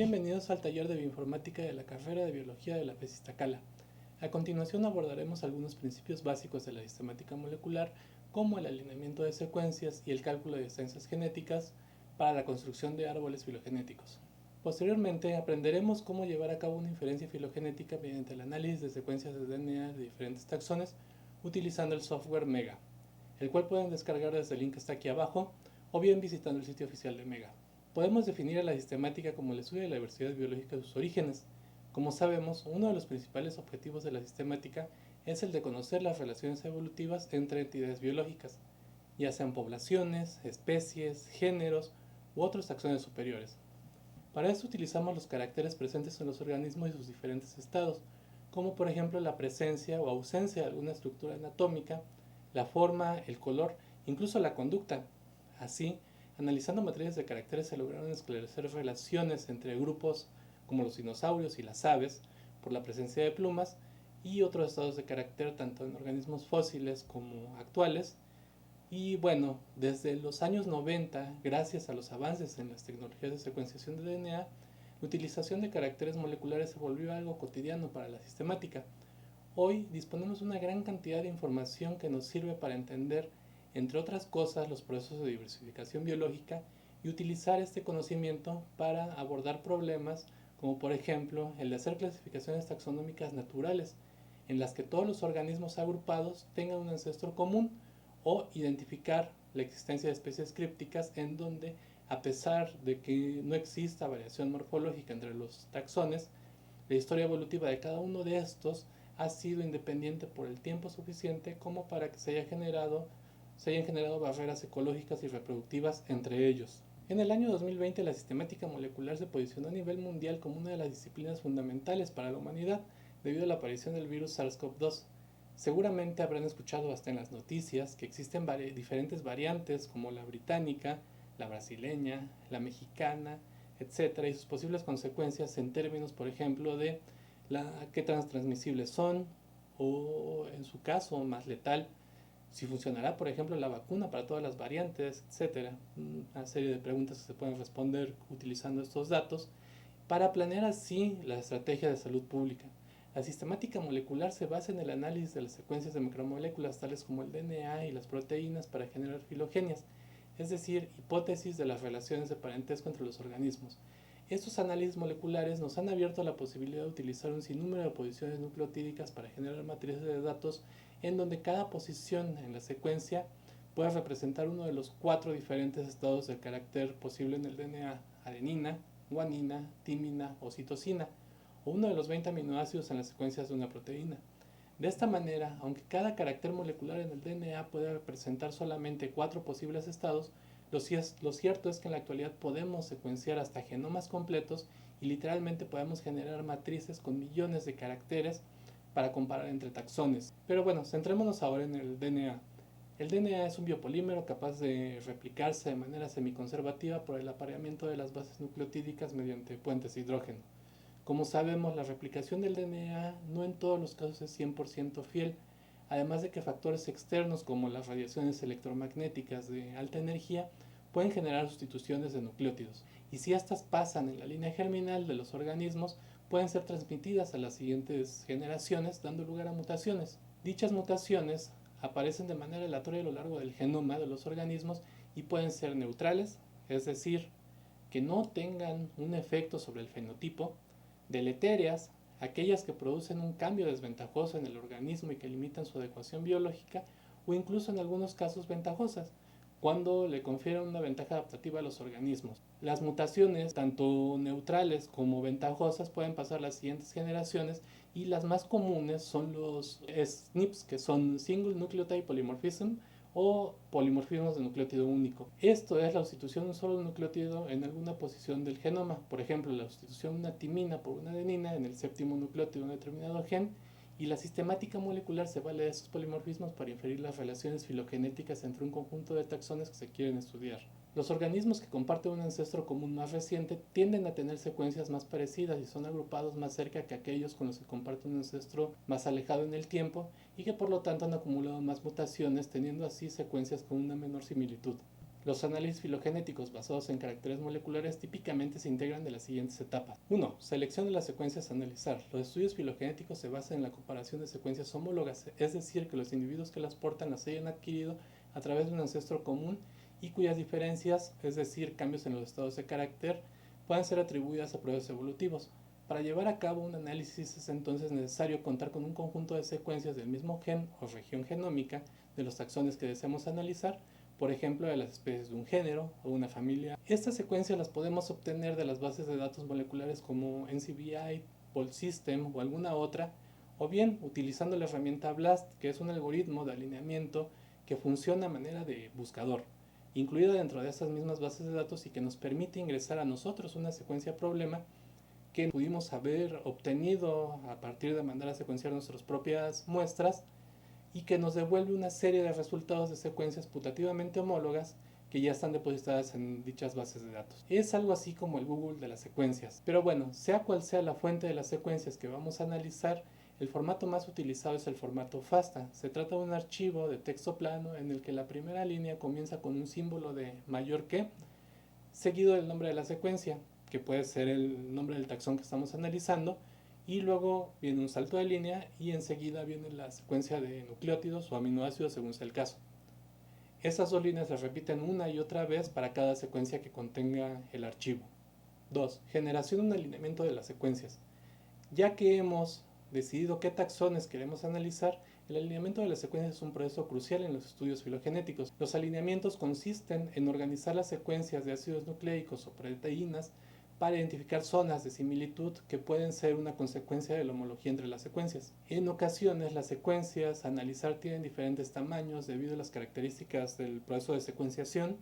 Bienvenidos al taller de bioinformática de la carrera de biología de la FES Iztacala. A continuación abordaremos algunos principios básicos de la sistemática molecular, como el alineamiento de secuencias y el cálculo de distancias genéticas para la construcción de árboles filogenéticos. Posteriormente aprenderemos cómo llevar a cabo una inferencia filogenética mediante el análisis de secuencias de DNA de diferentes taxones utilizando el software Mega, el cual pueden descargar desde el link que está aquí abajo o bien visitando el sitio oficial de Mega. Podemos definir a la sistemática como el estudio de la diversidad biológica de sus orígenes. Como sabemos, uno de los principales objetivos de la sistemática es el de conocer las relaciones evolutivas entre entidades biológicas, ya sean poblaciones, especies, géneros u otros taxones superiores. Para esto utilizamos los caracteres presentes en los organismos y sus diferentes estados, como por ejemplo la presencia o ausencia de alguna estructura anatómica, la forma, el color, incluso la conducta. Así, analizando matrices de caracteres se lograron esclarecer relaciones entre grupos como los dinosaurios y las aves por la presencia de plumas y otros estados de carácter tanto en organismos fósiles como actuales. Y bueno, desde los años 90, gracias a los avances en las tecnologías de secuenciación de DNA, la utilización de caracteres moleculares se volvió algo cotidiano para la sistemática. Hoy disponemos de una gran cantidad de información que nos sirve para entender, entre otras cosas, los procesos de diversificación biológica y utilizar este conocimiento para abordar problemas como por ejemplo el de hacer clasificaciones taxonómicas naturales, en las que todos los organismos agrupados tengan un ancestro común, o identificar la existencia de especies crípticas en donde, a pesar de que no exista variación morfológica entre los taxones, la historia evolutiva de cada uno de estos ha sido independiente por el tiempo suficiente como para que se hayan generado barreras ecológicas y reproductivas entre ellos. En el año 2020 la sistemática molecular se posicionó a nivel mundial como una de las disciplinas fundamentales para la humanidad debido a la aparición del virus SARS-CoV-2. Seguramente habrán escuchado hasta en las noticias que existen diferentes variantes como la británica, la brasileña, la mexicana, etcétera, y sus posibles consecuencias en términos, por ejemplo, de qué tan transmisibles son o, en su caso, más letal, si funcionará, por ejemplo, la vacuna para todas las variantes, etcétera. Una serie de preguntas que se pueden responder utilizando estos datos para planear así la estrategia de salud pública. La sistemática molecular se basa en el análisis de las secuencias de macromoléculas tales como el DNA y las proteínas para generar filogenias, es decir, hipótesis de las relaciones de parentesco entre los organismos. Estos análisis moleculares nos han abierto la posibilidad de utilizar un sinnúmero de posiciones nucleotídicas para generar matrices de datos en donde cada posición en la secuencia puede representar uno de los 4 diferentes estados de carácter posible en el DNA: adenina, guanina, timina o citosina, o uno de los 20 aminoácidos en las secuencias de una proteína. De esta manera, aunque cada carácter molecular en el DNA puede representar solamente 4 posibles estados, lo cierto es que en la actualidad podemos secuenciar hasta genomas completos y literalmente podemos generar matrices con millones de caracteres para comparar entre taxones. Pero bueno, centrémonos ahora en el DNA. El DNA es un biopolímero capaz de replicarse de manera semiconservativa por el apareamiento de las bases nucleotídicas mediante puentes de hidrógeno. Como sabemos, la replicación del DNA no en todos los casos es 100% fiel, además de que factores externos como las radiaciones electromagnéticas de alta energía pueden generar sustituciones de nucleótidos, y si estas pasan en la línea germinal de los organismos, pueden ser transmitidas a las siguientes generaciones, dando lugar a mutaciones. Dichas mutaciones aparecen de manera aleatoria a lo largo del genoma de los organismos y pueden ser neutrales, es decir, que no tengan un efecto sobre el fenotipo; deletéreas, aquellas que producen un cambio desventajoso en el organismo y que limitan su adecuación biológica; o incluso en algunos casos ventajosas, cuando le confieren una ventaja adaptativa a los organismos. Las mutaciones, tanto neutrales como ventajosas, pueden pasar a las siguientes generaciones, y las más comunes son los SNPs, que son Single Nucleotide Polymorphism, o polimorfismos de nucleótido único. Esto es la sustitución de un solo nucleótido en alguna posición del genoma, por ejemplo, la sustitución de una timina por una adenina en el séptimo nucleótido de un determinado gen, y la sistemática molecular se vale de esos polimorfismos para inferir las relaciones filogenéticas entre un conjunto de taxones que se quieren estudiar. Los organismos que comparten un ancestro común más reciente tienden a tener secuencias más parecidas y son agrupados más cerca que aquellos con los que comparten un ancestro más alejado en el tiempo, y que por lo tanto han acumulado más mutaciones, teniendo así secuencias con una menor similitud. Los análisis filogenéticos basados en caracteres moleculares típicamente se integran de las siguientes etapas. 1. Selección de las secuencias a analizar. Los estudios filogenéticos se basan en la comparación de secuencias homólogas, es decir, que los individuos que las portan las hayan adquirido a través de un ancestro común y cuyas diferencias, es decir, cambios en los estados de carácter, puedan ser atribuidas a procesos evolutivos. Para llevar a cabo un análisis es entonces necesario contar con un conjunto de secuencias del mismo gen o región genómica de los taxones que deseamos analizar, por ejemplo, de las especies de un género o una familia. Estas secuencias las podemos obtener de las bases de datos moleculares como NCBI, PolSystem o alguna otra, o bien utilizando la herramienta BLAST, que es un algoritmo de alineamiento que funciona a manera de buscador, incluida dentro de estas mismas bases de datos y que nos permite ingresar a nosotros una secuencia problema que pudimos haber obtenido a partir de mandar a secuenciar nuestras propias muestras y que nos devuelve una serie de resultados de secuencias putativamente homólogas que ya están depositadas en dichas bases de datos. Es algo así como el Google de las secuencias. Pero bueno, sea cual sea la fuente de las secuencias que vamos a analizar, el formato más utilizado es el formato FASTA. Se trata de un archivo de texto plano en el que la primera línea comienza con un símbolo de mayor que, seguido del nombre de la secuencia, que puede ser el nombre del taxón que estamos analizando, y luego viene un salto de línea y enseguida viene la secuencia de nucleótidos o aminoácidos según sea el caso. Esas dos líneas se repiten una y otra vez para cada secuencia que contenga el archivo. 2. Generación de un alineamiento de las secuencias. Ya que hemos decidido qué taxones queremos analizar, el alineamiento de las secuencias es un proceso crucial en los estudios filogenéticos. Los alineamientos consisten en organizar las secuencias de ácidos nucleicos o proteínas para identificar zonas de similitud que pueden ser una consecuencia de la homología entre las secuencias. En ocasiones, las secuencias a analizar tienen diferentes tamaños debido a las características del proceso de secuenciación,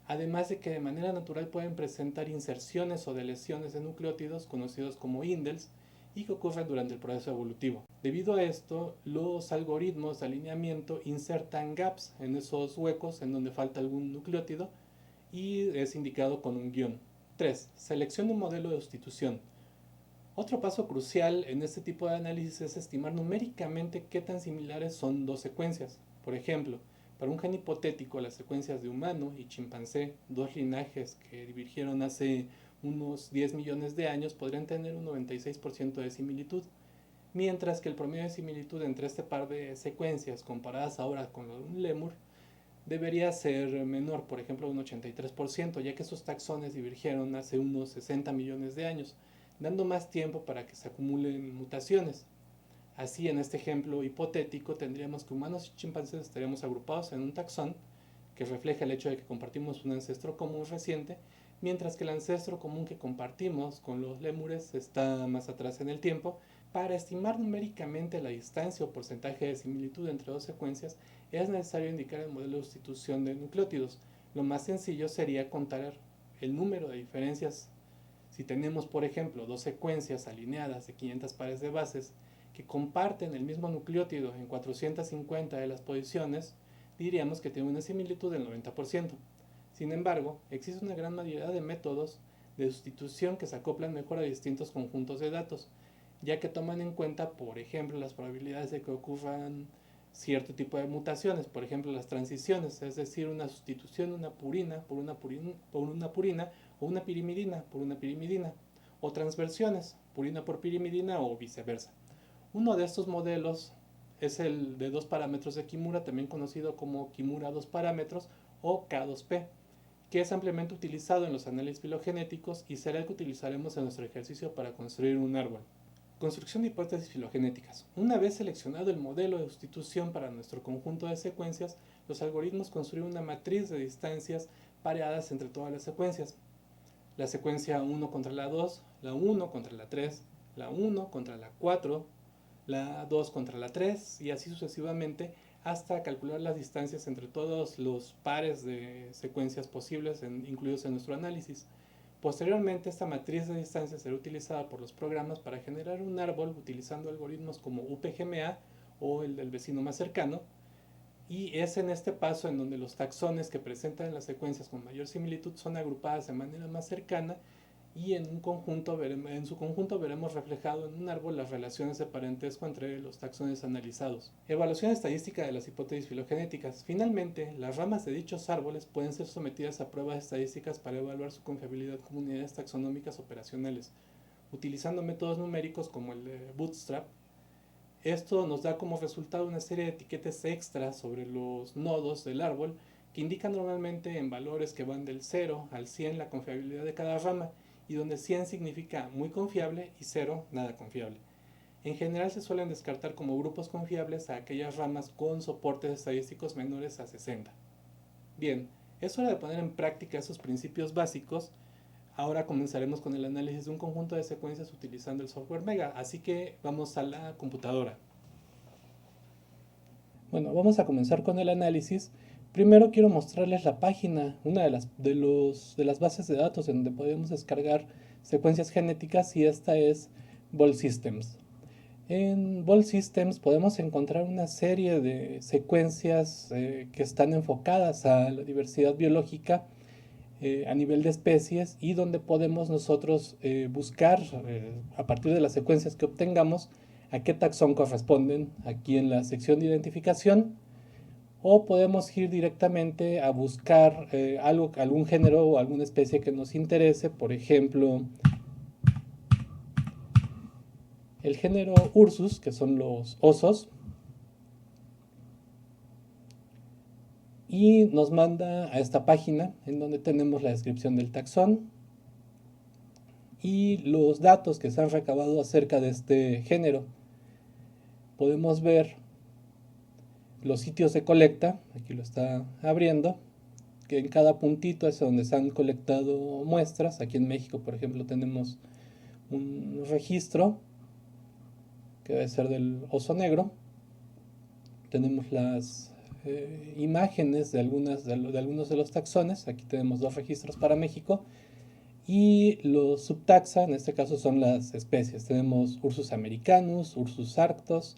además de que de manera natural pueden presentar inserciones o deleciones de nucleótidos conocidos como indels y que ocurren durante el proceso evolutivo. Debido a esto, los algoritmos de alineamiento insertan gaps en esos huecos en donde falta algún nucleótido y es indicado con un guión. 3. Selección de un modelo de sustitución. Otro paso crucial en este tipo de análisis es estimar numéricamente qué tan similares son dos secuencias. Por ejemplo, para un gen hipotético, las secuencias de humano y chimpancé, dos linajes que divergieron hace unos 10 millones de años, podrían tener un 96% de similitud, mientras que el promedio de similitud entre este par de secuencias comparadas ahora con lo de un lémur debería ser menor, por ejemplo, un 83%, ya que esos taxones divergieron hace unos 60 millones de años, dando más tiempo para que se acumulen mutaciones. Así, en este ejemplo hipotético, tendríamos que humanos y chimpancés estaríamos agrupados en un taxón que refleja el hecho de que compartimos un ancestro común reciente, mientras que el ancestro común que compartimos con los lémures está más atrás en el tiempo. Para estimar numéricamente la distancia o porcentaje de similitud entre dos secuencias, es necesario indicar el modelo de sustitución de nucleótidos. Lo más sencillo sería contar el número de diferencias. Si tenemos, por ejemplo, dos secuencias alineadas de 500 pares de bases que comparten el mismo nucleótido en 450 de las posiciones, diríamos que tiene una similitud del 90%. Sin embargo, existe una gran variedad de métodos de sustitución que se acoplan mejor a distintos conjuntos de datos, ya que toman en cuenta, por ejemplo, las probabilidades de que ocurran cierto tipo de mutaciones, por ejemplo, las transiciones, es decir, una sustitución de una purina por una purina o una pirimidina por una pirimidina, o transversiones, purina por pirimidina o viceversa. Uno de estos modelos es el de dos parámetros de Kimura, también conocido como Kimura dos parámetros o K2P, que es ampliamente utilizado en los análisis filogenéticos y será el que utilizaremos en nuestro ejercicio para construir un árbol. Construcción de hipótesis filogenéticas. Una vez seleccionado el modelo de sustitución para nuestro conjunto de secuencias, los algoritmos construyen una matriz de distancias pareadas entre todas las secuencias. La secuencia 1 contra la 2, la 1 contra la 3, la 1 contra la 4, la 2 contra la 3 y así sucesivamente hasta calcular las distancias entre todos los pares de secuencias posibles incluidos en nuestro análisis. Posteriormente, esta matriz de distancias será utilizada por los programas para generar un árbol utilizando algoritmos como UPGMA o el del vecino más cercano, y es en este paso en donde los taxones que presentan las secuencias con mayor similitud son agrupadas de manera más cercana y en su conjunto veremos reflejado en un árbol las relaciones de parentesco entre los taxones analizados. Evaluación estadística de las hipótesis filogenéticas. Finalmente, las ramas de dichos árboles pueden ser sometidas a pruebas estadísticas para evaluar su confiabilidad como unidades taxonómicas operacionales, utilizando métodos numéricos como el de Bootstrap. Esto nos da como resultado una serie de etiquetas extras sobre los nodos del árbol que indican normalmente en valores que van del 0 al 100 la confiabilidad de cada rama, y donde 100 significa muy confiable y 0 nada confiable. En general se suelen descartar como grupos confiables a aquellas ramas con soportes estadísticos menores a 60. Bien, es hora de poner en práctica esos principios básicos. Ahora comenzaremos con el análisis de un conjunto de secuencias utilizando el software Mega, así que vamos a la computadora. Bueno, vamos a comenzar con el análisis. Primero quiero mostrarles la página, una de las bases de datos en donde podemos descargar secuencias genéticas, y esta es VolSystems. En VolSystems podemos encontrar una serie de secuencias que están enfocadas a la diversidad biológica a nivel de especies, y donde podemos nosotros buscar a partir de las secuencias que obtengamos a qué taxón corresponden aquí en la sección de identificación, o podemos ir directamente a buscar algún género o alguna especie que nos interese, por ejemplo el género Ursus, que son los osos, y nos manda a esta página en donde tenemos la descripción del taxón y los datos que se han recabado acerca de este género. Podemos ver los sitios de colecta, aquí lo está abriendo, que en cada puntito es donde se han colectado muestras. Aquí en México, por ejemplo, tenemos un registro que debe ser del oso negro. Tenemos las imágenes de algunos de los taxones. Aquí tenemos 2 registros para México, y los subtaxa, en este caso, son las especies. Tenemos Ursus americanus, Ursus arctos,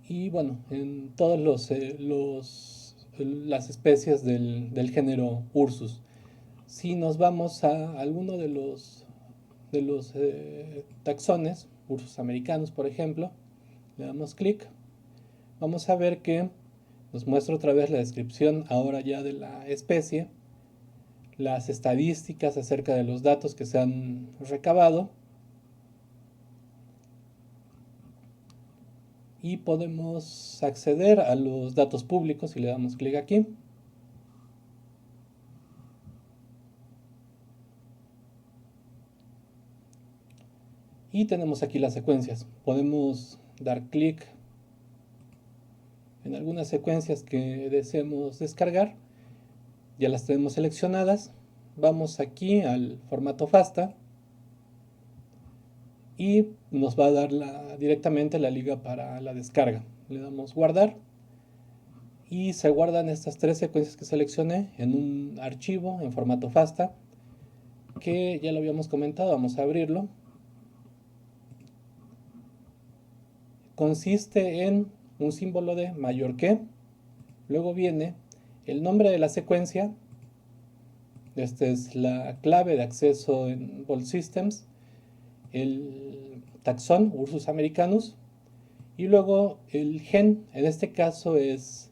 y bueno, en todas las especies del género Ursus. Si nos vamos a alguno de los taxones, Ursus americanus por ejemplo, le damos clic, vamos a ver que nos muestra otra vez la descripción ahora ya de la especie, las estadísticas acerca de los datos que se han recabado, y podemos acceder a los datos públicos si le damos clic aquí. Y tenemos aquí las secuencias. Podemos dar clic en algunas secuencias que deseemos descargar. Ya las tenemos seleccionadas. Vamos aquí al formato FASTA y nos va a dar directamente la liga para la descarga. Le damos guardar y se guardan estas 3 secuencias que seleccioné en un archivo en formato FASTA, que ya lo habíamos comentado. Vamos a abrirlo. Consiste en un símbolo de mayor que, luego viene el nombre de la secuencia. Esta es la clave de acceso en VolSystems, el taxón Ursus americanus, y luego el gen. En este caso es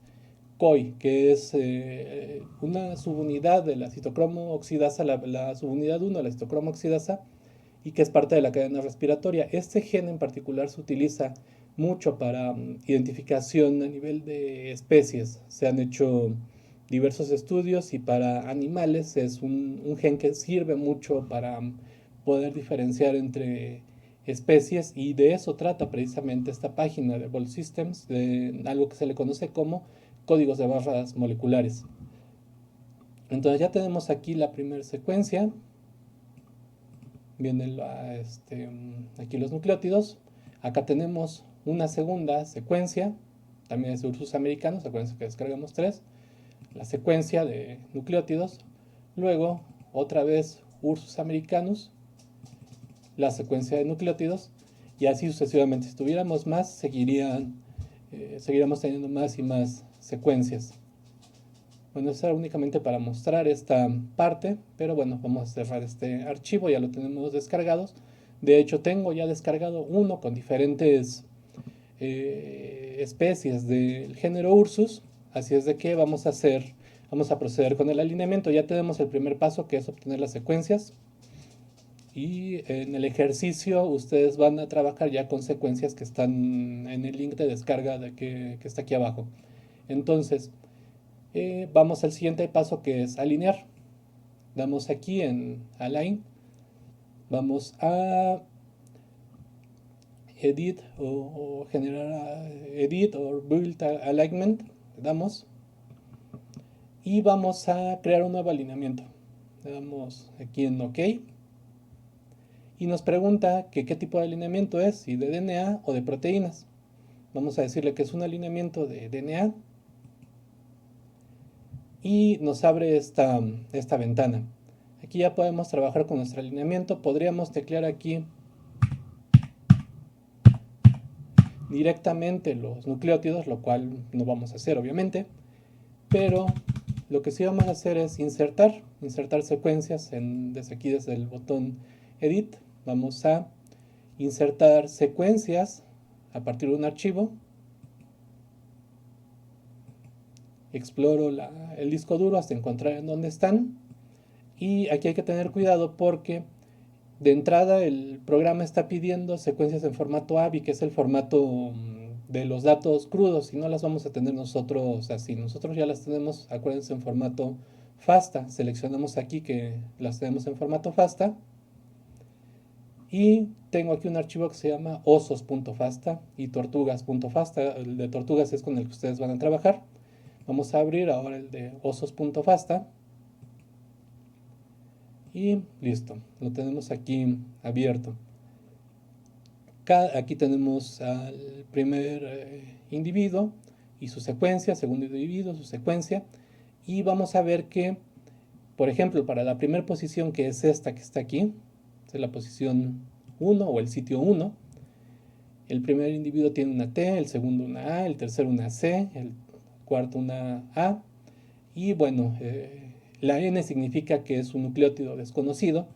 COI, que es una subunidad de la citocromo oxidasa, la subunidad 1 de la citocromo oxidasa, y que es parte de la cadena respiratoria. Este gen en particular se utiliza mucho para identificación a nivel de especies. Se han hecho diversos estudios, y para animales es un gen que sirve mucho para poder diferenciar entre especies, y de eso trata precisamente esta página de VolSystems, de algo que se le conoce como códigos de barras moleculares. Entonces ya tenemos aquí la primera secuencia. Vienen aquí los nucleótidos. Acá tenemos una segunda secuencia, también es de Ursus americanus. Acuérdense que descargamos 3. La secuencia de nucleótidos. Luego otra vez Ursus americanus, la secuencia de nucleótidos, y así sucesivamente. Si tuviéramos más, seguiríamos teniendo más y más secuencias. Bueno, eso era únicamente para mostrar esta parte, pero bueno, vamos a cerrar este archivo, ya lo tenemos descargados. De hecho, tengo ya descargado uno con diferentes especies del género Ursus, así es de que vamos a proceder con el alineamiento. Ya tenemos el primer paso, que es obtener las secuencias, y en el ejercicio ustedes van a trabajar ya con secuencias que están en el link de descarga que está aquí abajo. Entonces, vamos al siguiente paso, que es alinear. Damos aquí en Align, vamos a Edit o generar Edit o Build Alignment, damos, y vamos a crear un nuevo alineamiento. Le damos aquí en OK y nos pregunta que qué tipo de alineamiento es, si de DNA o de proteínas. Vamos a decirle que es un alineamiento de DNA y nos abre esta ventana. Aquí ya podemos trabajar con nuestro alineamiento. Podríamos teclear aquí directamente los nucleótidos, lo cual no vamos a hacer obviamente, pero lo que sí vamos a hacer es insertar secuencias desde aquí, desde el botón Edit. Vamos a insertar secuencias a partir de un archivo. Exploro el disco duro hasta encontrar en dónde están. Y aquí hay que tener cuidado porque de entrada el programa está pidiendo secuencias en formato AVI, que es el formato de los datos crudos, y no las vamos a tener nosotros así. Nosotros ya las tenemos, acuérdense, en formato FASTA. Seleccionamos aquí que las tenemos en formato FASTA. Y tengo aquí un archivo que se llama osos.fasta y tortugas.fasta. El de tortugas es con el que ustedes van a trabajar. Vamos a abrir ahora el de osos.fasta. Y listo, lo tenemos aquí abierto. Aquí tenemos al primer individuo y su secuencia, segundo individuo, su secuencia. Y vamos a ver que, por ejemplo, para la primera posición, que es esta que está aquí, es la posición 1 o el sitio 1, el primer individuo tiene una T, el segundo una A, el tercero una C, el cuarto una A. Y bueno, la N significa que es un nucleótido desconocido.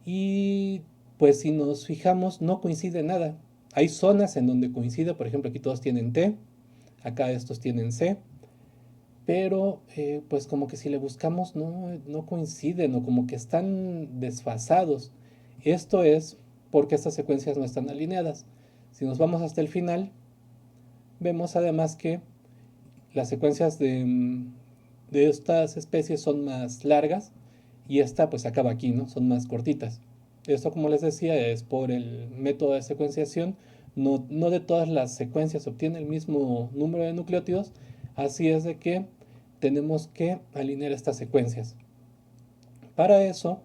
Y pues si nos fijamos, no coincide nada. Hay zonas en donde coincide, por ejemplo, aquí todos tienen T, acá estos tienen C, pero pues como que si le buscamos no coinciden, o como que están desfasados. Esto es porque estas secuencias no están alineadas. Si nos vamos hasta el final, vemos además que las secuencias de estas especies son más largas y esta pues acaba aquí, ¿no? Son más cortitas. Esto, como les decía, es por el método de secuenciación. No de todas las secuencias obtiene el mismo número de nucleótidos, así es de que tenemos que alinear estas secuencias. Para eso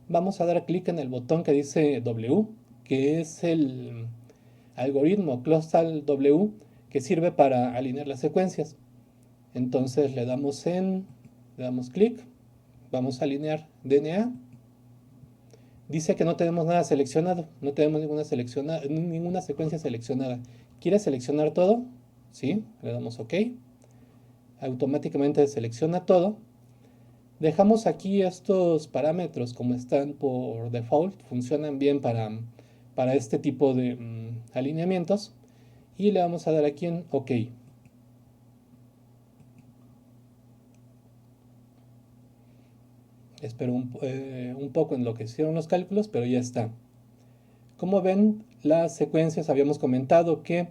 vamos a dar clic en el botón que dice W, que es el algoritmo Clostal W, que sirve para alinear las secuencias. Entonces le damos clic, vamos a alinear DNA. Dice que no tenemos nada seleccionado, no tenemos ninguna secuencia seleccionada. ¿Quiere seleccionar todo? Sí, le damos OK. Automáticamente selecciona todo. Dejamos aquí estos parámetros como están por default, funcionan bien para este tipo de alineamientos. Y le vamos a dar aquí en OK. Espero un poco en lo que hicieron los cálculos, pero ya está. Como ven, las secuencias habíamos comentado que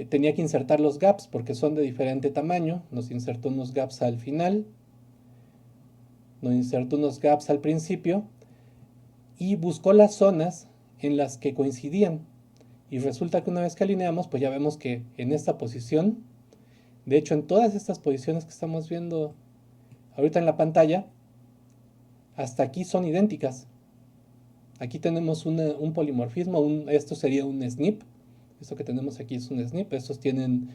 tenía que insertar los gaps porque son de diferente tamaño. Nos insertó unos gaps al final, nos insertó unos gaps al principio y buscó las zonas en las que coincidían. Y resulta que una vez que alineamos, pues ya vemos que en esta posición, de hecho en todas estas posiciones que estamos viendo ahorita en la pantalla, hasta aquí son idénticas. Aquí tenemos un polimorfismo, esto sería un SNP. Esto que tenemos aquí es un SNP. Estos tienen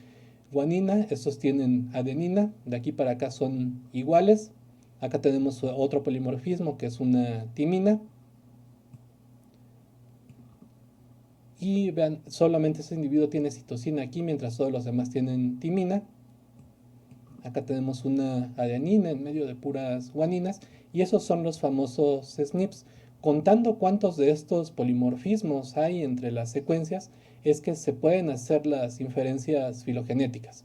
guanina, estos tienen adenina. De aquí para acá son iguales. Acá tenemos otro polimorfismo que es una timina. Y vean, solamente ese individuo tiene citosina aquí, mientras todos los demás tienen timina. Acá tenemos una adenina en medio de puras guaninas y esos son los famosos SNPs. Contando cuántos de estos polimorfismos hay entre las secuencias, es que se pueden hacer las inferencias filogenéticas.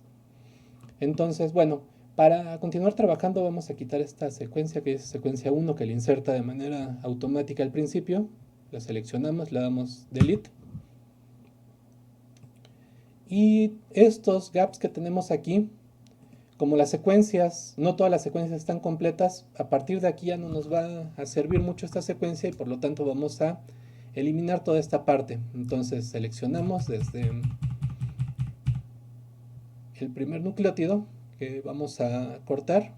Entonces, bueno, para continuar trabajando vamos a quitar esta secuencia que es secuencia 1 que le inserta de manera automática al principio. La seleccionamos, le damos delete. Y estos gaps que tenemos aquí, como las secuencias, no todas las secuencias están completas, a partir de aquí ya no nos va a servir mucho esta secuencia y por lo tanto vamos a eliminar toda esta parte. Entonces seleccionamos desde el primer nucleótido que vamos a cortar.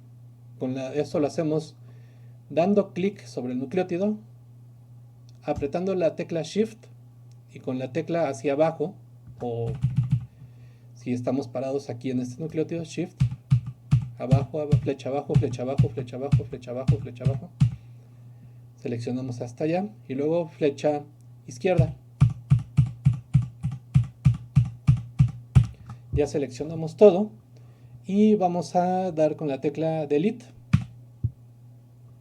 Esto lo hacemos dando clic sobre el nucleótido, apretando la tecla Shift y con la tecla hacia abajo, o si estamos parados aquí en este nucleótido, Shift, abajo, flecha abajo, flecha abajo, flecha abajo, flecha abajo, flecha abajo. Seleccionamos hasta allá y luego flecha izquierda. Ya seleccionamos todo y vamos a dar con la tecla Delete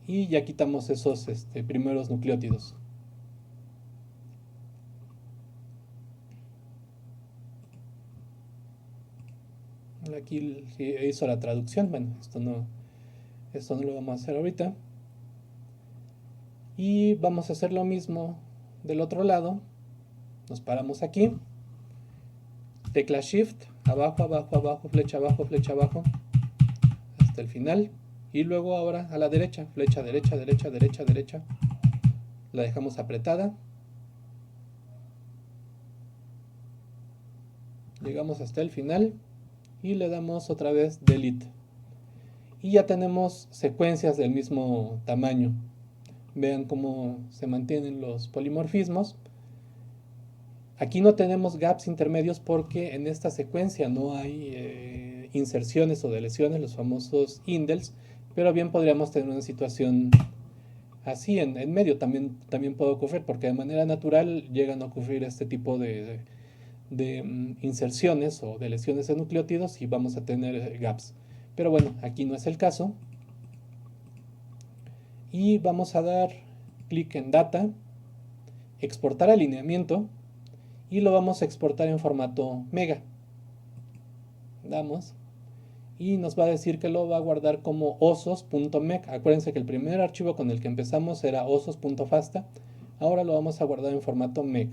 y ya quitamos esos primeros nucleótidos. Aquí hizo la traducción. Bueno, esto no lo vamos a hacer ahorita. Y vamos a hacer lo mismo del otro lado. Nos paramos aquí, tecla Shift, abajo, abajo, abajo, flecha abajo, hasta el final. Y luego ahora a la derecha, flecha derecha, derecha, derecha, derecha. La dejamos apretada. Llegamos hasta el final y le damos otra vez Delete. Y ya tenemos secuencias del mismo tamaño. Vean cómo se mantienen los polimorfismos. Aquí no tenemos gaps intermedios porque en esta secuencia no hay inserciones o deleciones, los famosos indels, pero bien podríamos tener una situación así en medio. También puede ocurrir porque de manera natural llegan a ocurrir este tipo de inserciones o deleciones de nucleótidos y vamos a tener gaps. Pero bueno, aquí no es el caso. Y vamos a dar clic en Data, exportar alineamiento y lo vamos a exportar en formato mega. Damos y nos va a decir que lo va a guardar como osos.meg. Acuérdense que el primer archivo con el que empezamos era osos.fasta. Ahora lo vamos a guardar en formato meg.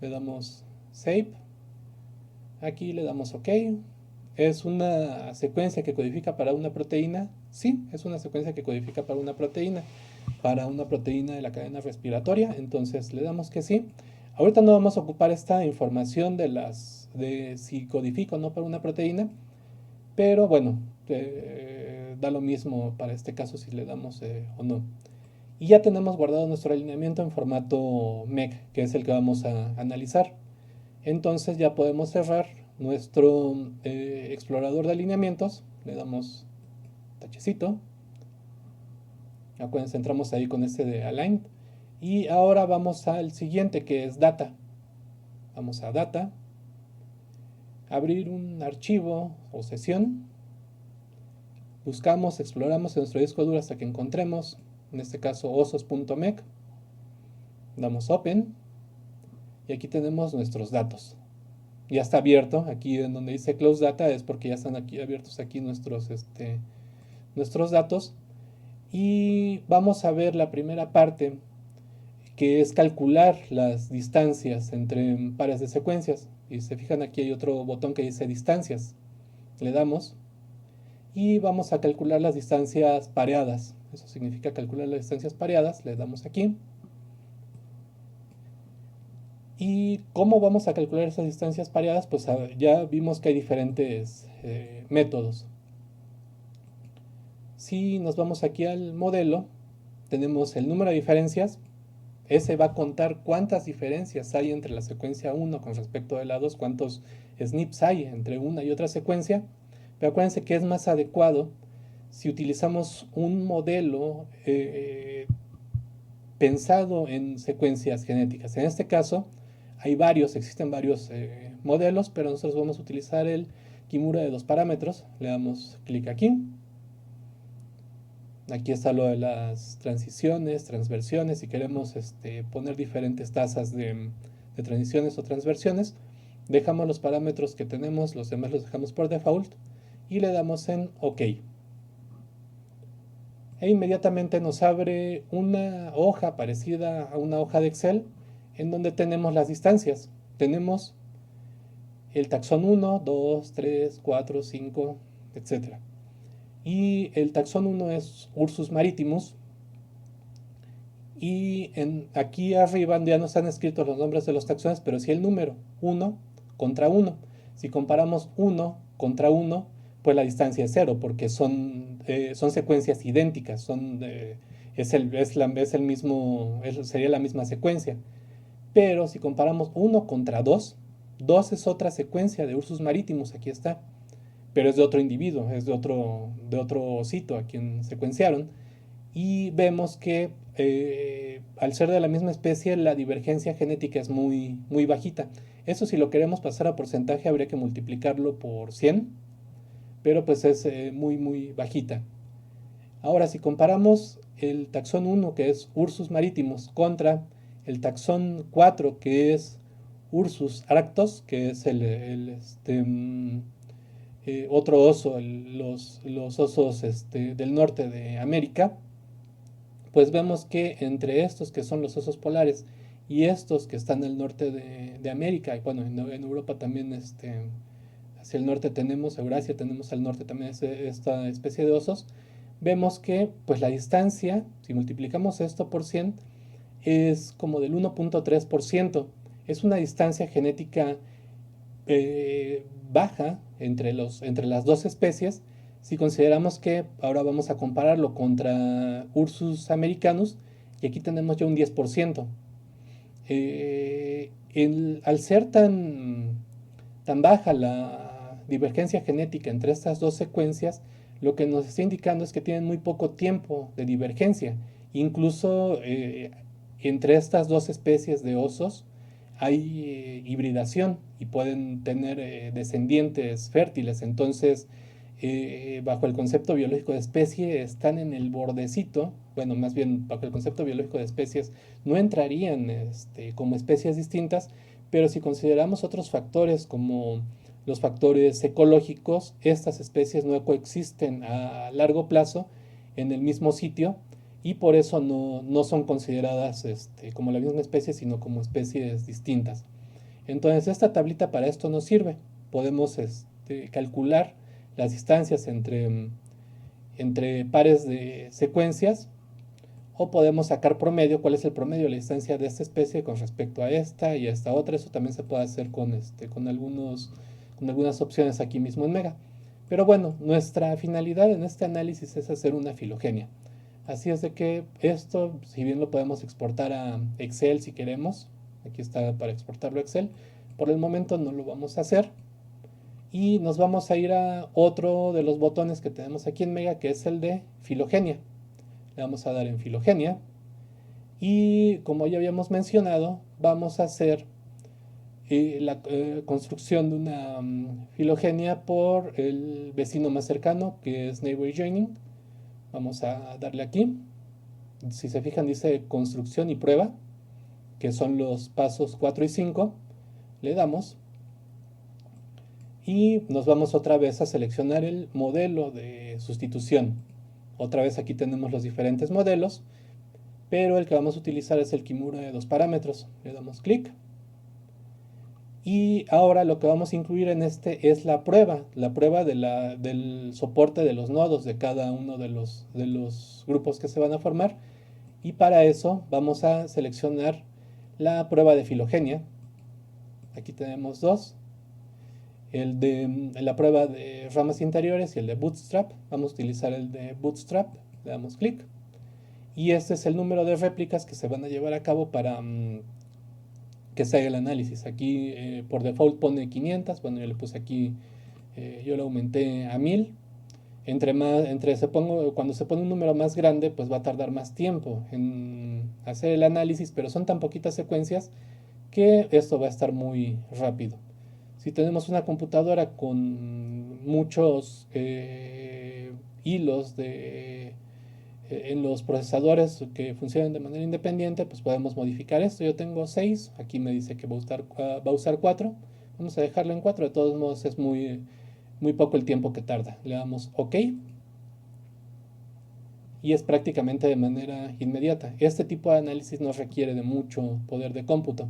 Le damos Save. Aquí le damos OK. ¿Es una secuencia que codifica para una proteína? Sí, es una secuencia que codifica para una proteína de la cadena respiratoria. Entonces le damos que sí. Ahorita no vamos a ocupar esta información de si codifica o no para una proteína, pero bueno, da lo mismo para este caso si le damos o no. Y ya tenemos guardado nuestro alineamiento en formato MEG, que es el que vamos a analizar. Entonces ya podemos cerrar nuestro explorador de alineamientos. Le damos tachecito. Acuérdense, entramos ahí con este de Align. Y ahora vamos al siguiente, que es Data. Vamos a Data, abrir un archivo o sesión. Buscamos, exploramos en nuestro disco duro hasta que encontremos, en este caso, osos.meg. Damos Open. Y aquí tenemos nuestros datos. Ya está abierto. Aquí en donde dice Close Data es porque ya están aquí abiertos aquí nuestros datos. Y vamos a ver la primera parte, que es calcular las distancias entre pares de secuencias. Y se fijan, aquí hay otro botón que dice distancias. Le damos y vamos a calcular las distancias pareadas. Eso significa calcular las distancias pareadas. Le damos aquí. ¿Y cómo vamos a calcular esas distancias pareadas? Pues ya vimos que hay diferentes métodos. Si nos vamos aquí al modelo, tenemos el número de diferencias. Ese va a contar cuántas diferencias hay entre la secuencia 1 con respecto a la 2, cuántos SNPs hay entre una y otra secuencia. Pero acuérdense que es más adecuado si utilizamos un modelo pensado en secuencias genéticas. En este caso, existen varios modelos, pero nosotros vamos a utilizar el Kimura de 2 parámetros, le damos clic aquí. Aquí está lo de las transiciones, transversiones, si queremos poner diferentes tasas de transiciones o transversiones, dejamos los parámetros que tenemos, los demás los dejamos por default y le damos en OK. E inmediatamente nos abre una hoja parecida a una hoja de Excel en donde tenemos las distancias. Tenemos el taxón 1, 2, 3, 4, 5, etc. Y el taxón 1 es Ursus maritimus. Y aquí arriba ya no están escritos los nombres de los taxones, pero sí el número 1 contra 1. Si comparamos 1 contra 1, pues la distancia es 0, porque son secuencias idénticas, sería la misma secuencia. Pero si comparamos 1 contra 2, 2 es otra secuencia de Ursus maritimus, aquí está, pero es de otro individuo, es de otro osito a quien secuenciaron, y vemos que al ser de la misma especie la divergencia genética es muy, muy bajita. Eso, si lo queremos pasar a porcentaje, habría que multiplicarlo por 100, pero pues es muy, muy bajita. Ahora, si comparamos el taxón 1, que es Ursus maritimus, contra el taxón 4, que es Ursus arctos, que es otro oso, los osos del norte de América, pues vemos que entre estos que son los osos polares y estos que están al norte de América, y bueno, en Europa también, hacia el norte tenemos, Eurasia tenemos al norte también esta especie de osos, vemos que pues la distancia, si multiplicamos esto por 100, es como del 1.3%. Es una distancia genética baja entre las dos especies, si consideramos que ahora vamos a compararlo contra Ursus americanus, y aquí tenemos ya un 10%. Al ser tan baja la divergencia genética entre estas dos secuencias, lo que nos está indicando es que tienen muy poco tiempo de divergencia. Incluso entre estas dos especies de osos hay hibridación y pueden tener descendientes fértiles. Entonces, bajo el concepto biológico de especie, están en el bordecito, bueno, más bien bajo el concepto biológico de especies, no entrarían como especies distintas, pero si consideramos otros factores como los factores ecológicos, estas especies no coexisten a largo plazo en el mismo sitio y por eso no son consideradas como la misma especie, sino como especies distintas. Entonces esta tablita para esto nos sirve. Podemos calcular las distancias entre pares de secuencias, o podemos sacar promedio, cuál es el promedio de la distancia de esta especie con respecto a esta y a esta otra. Eso también se puede hacer con algunas opciones aquí mismo en Mega. Pero bueno, nuestra finalidad en este análisis es hacer una filogenia. Así es de que esto, si bien lo podemos exportar a Excel si queremos, aquí está para exportarlo a Excel, por el momento no lo vamos a hacer. Y nos vamos a ir a otro de los botones que tenemos aquí en Mega, que es el de filogenia. Le vamos a dar en filogenia. Y como ya habíamos mencionado, vamos a hacer la construcción de una filogenia por el vecino más cercano, que es Neighbor Joining. Vamos a darle aquí. Si se fijan, dice construcción y prueba, que son los pasos 4 y 5. Le damos. Y nos vamos otra vez a seleccionar el modelo de sustitución. Otra vez aquí tenemos los diferentes modelos, pero el que vamos a utilizar es el Kimura de 2 parámetros. Le damos clic. Y ahora lo que vamos a incluir en es la prueba del soporte de los nodos de cada uno de los grupos que se van a formar. Y para eso vamos a seleccionar la prueba de filogenia. Aquí tenemos dos. La prueba de ramas interiores y el de Bootstrap. Vamos a utilizar el de Bootstrap. Le damos clic. Y este es el número de réplicas que se van a llevar a cabo para que se haga el análisis. Aquí por default pone 500. Bueno, yo le puse aquí, yo lo aumenté a 1000. Cuando se pone un número más grande, pues va a tardar más tiempo en hacer el análisis, pero son tan poquitas secuencias que esto va a estar muy rápido. Si tenemos una computadora con muchos hilos en los procesadores que funcionan de manera independiente, pues podemos modificar esto. Yo tengo 6, aquí me dice que va a usar 4. Vamos a dejarlo en 4, de todos modos es muy poco el tiempo que tarda. Le damos OK y es prácticamente de manera inmediata. Este tipo de análisis no requiere de mucho poder de cómputo.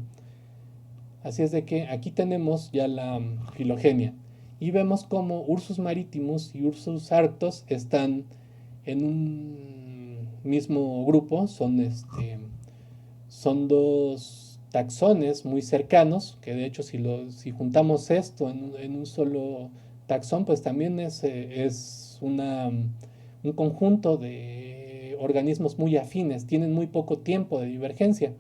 Así es de que aquí tenemos ya la filogenia y vemos cómo Ursus maritimus y Ursus arctos están en un mismo grupo, son dos taxones muy cercanos, que de hecho si juntamos esto en un solo taxón, pues también es un conjunto de organismos muy afines, tienen muy poco tiempo de divergencia.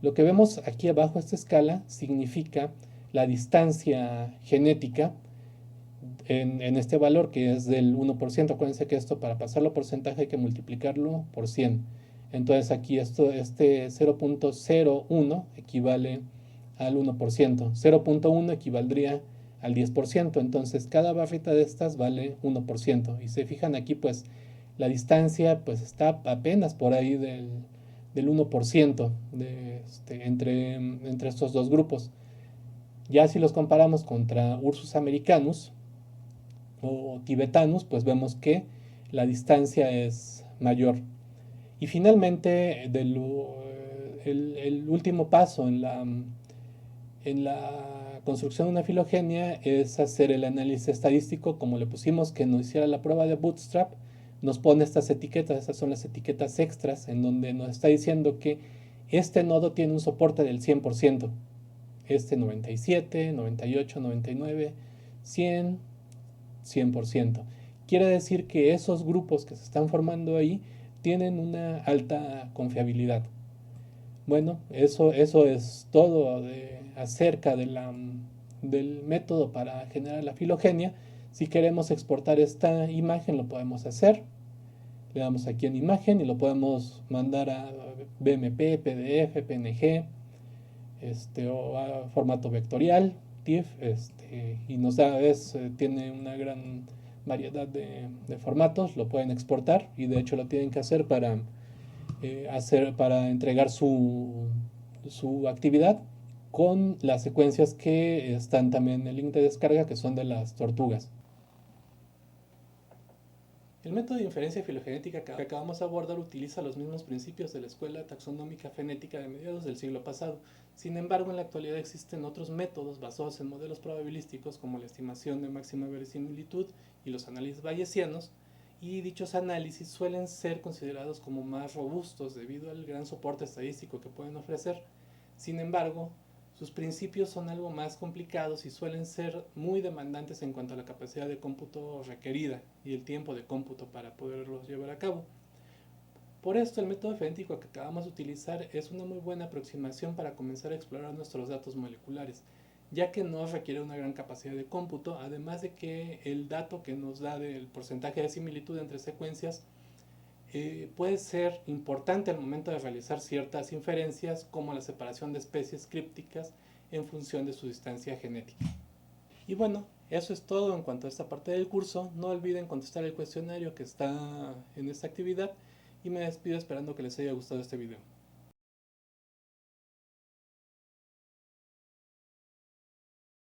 Lo que vemos aquí abajo, esta escala, significa la distancia genética en este valor que es del 1%. Acuérdense que esto para pasarlo a porcentaje hay que multiplicarlo por 100. Entonces aquí este 0.01 equivale al 1%. 0.1 equivaldría al 10%. Entonces cada barrita de estas vale 1%. Y se fijan aquí, pues la distancia pues está apenas por ahí del 1% entre estos dos grupos. Ya si los comparamos contra Ursus americanus o tibetanus, pues vemos que la distancia es mayor. Y finalmente, el último paso en la construcción de una filogenia es hacer el análisis estadístico, como le pusimos que nos hiciera la prueba de Bootstrap. Nos pone estas etiquetas, estas son las etiquetas extras, en donde nos está diciendo que este nodo tiene un soporte del 100%, este 97, 98, 99, 100, 100%. Quiere decir que esos grupos que se están formando ahí tienen una alta confiabilidad. Bueno, eso es todo acerca del método para generar la filogenia. Si queremos exportar esta imagen lo podemos hacer. Le damos aquí en imagen y lo podemos mandar a BMP, PDF, PNG, o a formato vectorial, TIFF, y nos da, tiene una gran variedad de formatos, lo pueden exportar y de hecho lo tienen que hacer para entregar su actividad con las secuencias que están también en el link de descarga, que son de las tortugas. El método de inferencia filogenética que acabamos de abordar utiliza los mismos principios de la escuela taxonómica fenética de mediados del siglo pasado. Sin embargo, en la actualidad existen otros métodos basados en modelos probabilísticos como la estimación de máxima verosimilitud y los análisis bayesianos, y dichos análisis suelen ser considerados como más robustos debido al gran soporte estadístico que pueden ofrecer. Sin embargo, sus principios son algo más complicados y suelen ser muy demandantes en cuanto a la capacidad de cómputo requerida y el tiempo de cómputo para poderlos llevar a cabo. Por esto, el método fenético que acabamos de utilizar es una muy buena aproximación para comenzar a explorar nuestros datos moleculares, ya que no requiere una gran capacidad de cómputo, además de que el dato que nos da del porcentaje de similitud entre secuencias puede ser importante al momento de realizar ciertas inferencias, como la separación de especies crípticas en función de su distancia genética. Y bueno, eso es todo en cuanto a esta parte del curso. No olviden contestar el cuestionario que está en esta actividad y me despido esperando que les haya gustado este video.